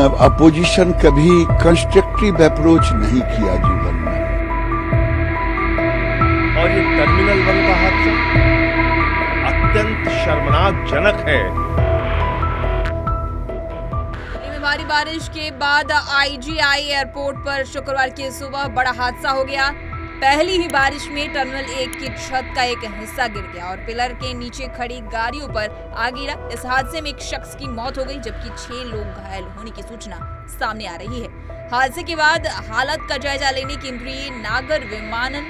Opposition कभी constructive approach नहीं किया जीवन में। और ये टर्मिनल 1 का हादसा अत्यंत शर्मनाक जनक है। भारी बारिश के बाद आईजीआई एयरपोर्ट पर शुक्रवार की सुबह बड़ा हादसा हो गया। पहली ही बारिश में टर्मिनल 1 की छत का एक हिस्सा गिर गया और पिलर के नीचे खड़ी गाड़ियों पर आ गिरा। इस हादसे में एक शख्स की मौत हो गई जबकि 6 लोग घायल होने की सूचना सामने आ रही है। हादसे के बाद हालत का जायजा लेने केंद्रीय नागर विमानन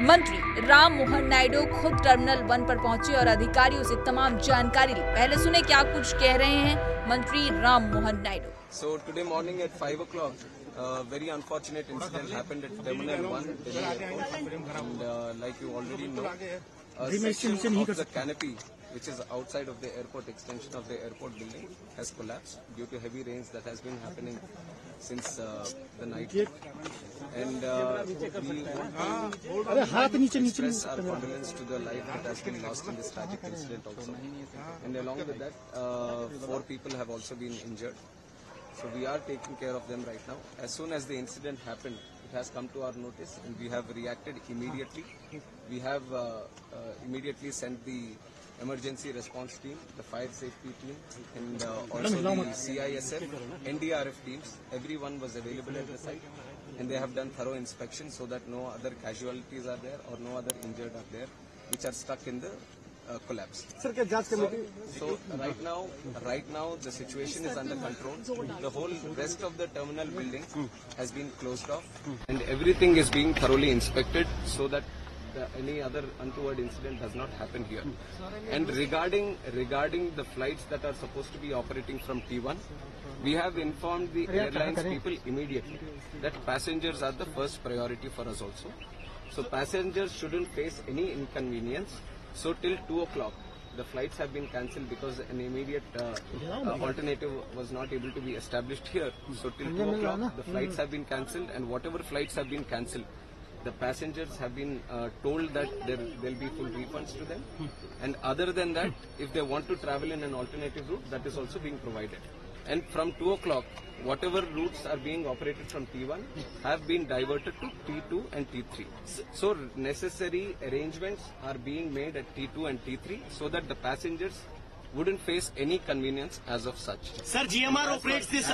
मंत्री राम मोहन नायडू खुद टर्मिनल 1 पर पहुंचे और अधिकारियों से तमाम जानकारी ली। पहले सुने क्या कुछ कह रहे हैं मंत्री Ram Mohan Naidu. So today morning at 5 o'clock, a very unfortunate incident happened at Terminal 1, Delhi Airport. And like you already know, a section of the canopy, which is outside of the airport extension of the airport building, has collapsed due to heavy rains that has been happening since the night. And we want to express our condolence to the life that has been lost in this tragic incident also. And along with that, 4 people have also been injured. So we are taking care of them right now. As soon as the incident happened, it has come to our notice and we have reacted immediately. We have immediately sent the emergency response team, the fire safety team, and also the CISF, NDRF teams. Everyone was available at the site and they have done thorough inspection so that no other casualties are there or no other injured are there which are stuck in the collapse. So right now the situation is under control. The whole rest of the terminal building has been closed off and everything is being thoroughly inspected so that any other untoward incident does not happen here. And regarding the flights that are supposed to be operating from T1, we have informed the airlines people immediately that passengers are the first priority for us also. So passengers shouldn't face any inconvenience. So till 2 o'clock, the flights have been cancelled because an immediate alternative was not able to be established here. So till 2 o'clock, the flights have been cancelled, and whatever flights have been cancelled, the passengers have been told that there will be full refunds to them. And other than that, if they want to travel in an alternative route, that is also being provided. And from 2 o'clock, whatever routes are being operated from T1 have been diverted to T2 and T3. So necessary arrangements are being made at T2 and T3 so that the passengers wouldn't face any convenience as of such. Sir, GMR operates this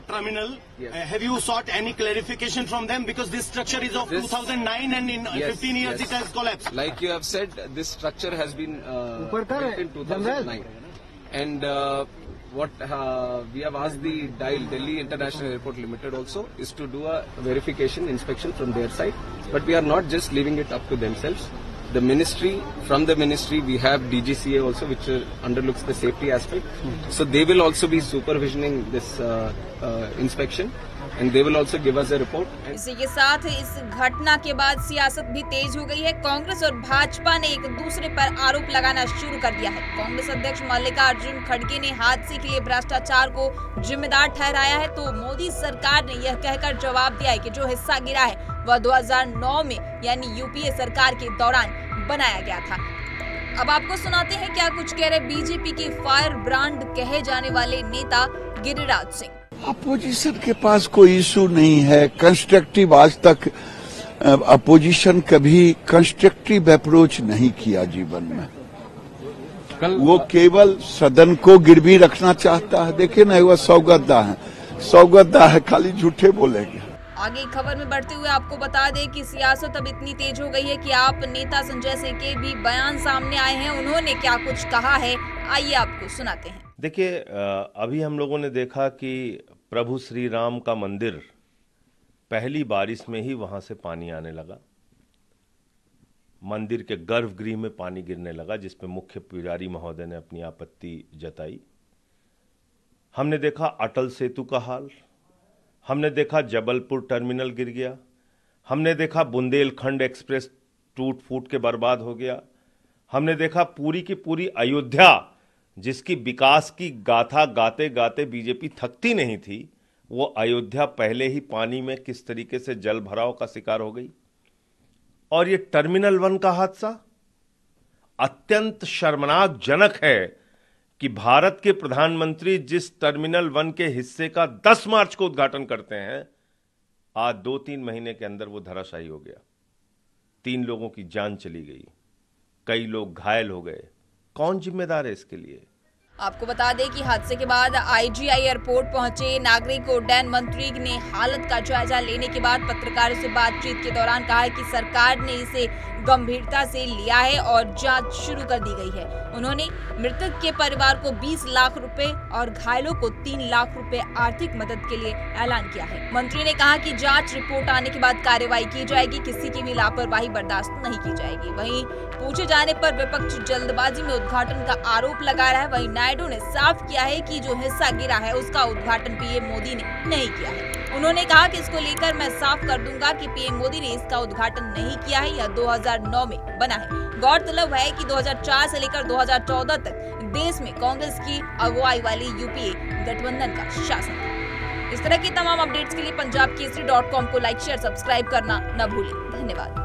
terminal. Yes. Have you sought any clarification from them? Because this structure is of 2009 and in 15 years it has collapsed. Like you have said, this structure has been built in 2009. And what we have asked the DIAL, Delhi International Airport Limited also, is to do a verification inspection from their side. But we are not just leaving it up to themselves. The ministry, from the ministry, we have DGCA also, which underlooks the safety aspect. So they will also be supervisioning this inspection, and they will also give us a report. इसी के साथ इस घटना के बाद सियासत भी तेज हो गई है। कांग्रेस और भाजपा ने एक दूसरे पर आरोप लगाना शुरू कर दिया है। कांग्रेस अध्यक्ष मल्लिकार्जुन खड़गे ने हादसे के लिए भ्रष्टाचार को जिम्मेदार ठहराया है, तो मोदी सरकार ने यह कहकर जवाब दिया है कि जो हिस्सा गिरा है वह 2009 में यानी यूपीए सरकार के दौरान बनाया गया था। अब आपको सुनाते हैं क्या कुछ कह रहे बीजेपी के फायर ब्रांड कहे जाने वाले नेता गिरिराज सिंह। अपोजिशन के पास कोई इशू नहीं है कंस्ट्रक्टिव। आज तक अपोजिशन कभी कंस्ट्रक्टिव अप्रोच नहीं किया जीवन में। वो केवल सदन को गिरवी रखना चाहता है। देखिए ना, वह सौगतदा है, खाली झूठे बोलेंगे। आगे खबर में बढ़ते हुए आपको बता दें कि सियासत अब इतनी तेज हो गई है कि आप नेता संजय सिंह के भी बयान सामने आए हैं। उन्होंने क्या कुछ कहा है, आइए आपको सुनाते हैं। देखिए, अभी हम लोगों ने देखा कि प्रभु श्री राम का मंदिर पहली बारिश में ही वहां से पानी आने लगा। मंदिर के गर्भगृह में पानी गिरने लगा, जिसपे मुख्य पुजारी महोदय ने अपनी आपत्ति जताई। हमने देखा अटल सेतु का हाल, हमने देखा जबलपुर टर्मिनल गिर गया, हमने देखा बुंदेलखंड एक्सप्रेस टूट फूट के बर्बाद हो गया, हमने देखा पूरी की पूरी अयोध्या, जिसकी विकास की गाथा गाते गाते बीजेपी थकती नहीं थी, वो अयोध्या पहले ही पानी में किस तरीके से जल भराव का शिकार हो गई। और ये टर्मिनल 1 का हादसा अत्यंत शर्मनाक जनक है कि भारत के प्रधानमंत्री जिस टर्मिनल 1 के हिस्से का 10 मार्च को उद्घाटन करते हैं, आज 2-3 महीने के अंदर वो धराशायी हो गया। 3 लोगों की जान चली गई, कई लोग घायल हो गए। कौन जिम्मेदार है इसके लिए? आपको बता दें कि हादसे के बाद आईजीआई एयरपोर्ट पहुंचे नागरिक उड्डयन मंत्री ने हालत का जायजा लेने के बाद पत्रकारों से बातचीत के दौरान कहा है कि सरकार ने इसे गंभीरता से लिया है और जांच शुरू कर दी गई है। उन्होंने मृतक के परिवार को 20 लाख रुपए और घायलों को 3 लाख रुपए आर्थिक मदद के लिए ऐलान किया है। मंत्री ने कहा कि जांच रिपोर्ट आने के बाद कार्रवाई की जाएगी, किसी की भी लापरवाही बर्दाश्त नहीं की जाएगी। वहीं पूछे जाने पर विपक्ष जल्दबाजी में उद्घाटन का आरोप लगा रहा है। वहीं नायडू ने साफ किया है कि जो हिस्सा गिरा है उसका उद्घाटन पीएम मोदी ने नहीं किया है। उन्होंने कहा कि इसको लेकर मैं साफ कर दूंगा कि पीएम मोदी ने इसका उद्घाटन नहीं किया है, यह 2009 में बना है। गौरतलब है कि 2004 से लेकर 2014 तक देश में कांग्रेस की अगुवाई वाली यूपीए गठबंधन का शासन था। इस तरह की तमाम अपडेट्स के लिए पंजाबकेसरी.com को लाइक, शेयर, सब्सक्राइब करना न भूलें। धन्यवाद।